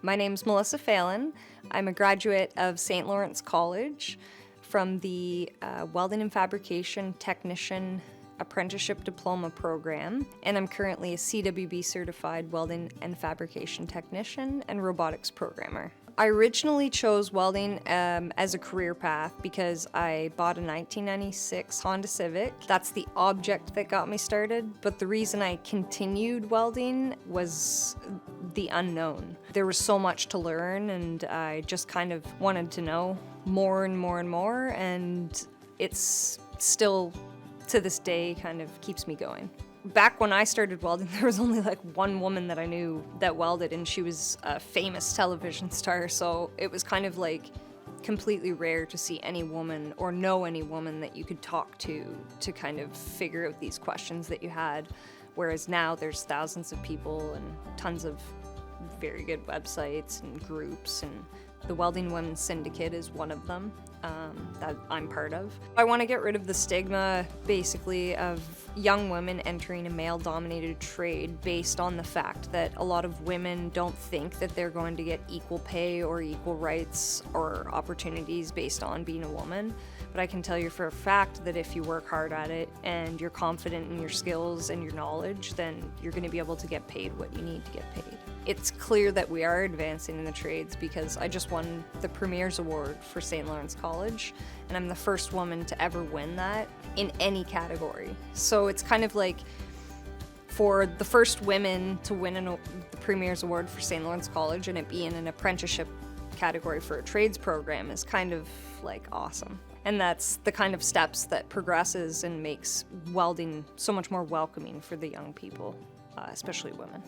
My name's Melissa Phelan. I'm a graduate of St. Lawrence College from the Welding and Fabrication Technician Apprenticeship Diploma Program, and I'm currently a CWB certified welding and fabrication technician and robotics programmer. I originally chose welding as a career path because I bought a 1996 Honda Civic. That's the object that got me started, but the reason I continued welding was the unknown. There was so much to learn, and I just kind of wanted to know more and more and more, and it's still, to this day, kind of keeps me going. Back when I started welding, there was only like one woman that I knew that welded, and she was a famous television star, so it was kind of like completely rare to see any woman or know any woman that you could talk to kind of figure out these questions that you had. Whereas now there's thousands of people and tons of very good websites and groups, and the Welding Women's Syndicate is one of them that I'm part of. I want to get rid of the stigma, basically, of young women entering a male-dominated trade based on the fact that a lot of women don't think that they're going to get equal pay or equal rights or opportunities based on being a woman. But I can tell you for a fact that if you work hard at it and you're confident in your skills and your knowledge, then you're going to be able to get paid what you need to get paid. It's clear that we are advancing in the trades because I just won the Premier's Award for St. Lawrence College, and I'm the first woman to ever win that in any category. So it's kind of like, for the first women to win the Premier's Award for St. Lawrence College and it be in an apprenticeship category for a trades program is kind of like awesome. And that's the kind of steps that progresses and makes welding so much more welcoming for the young people, especially women.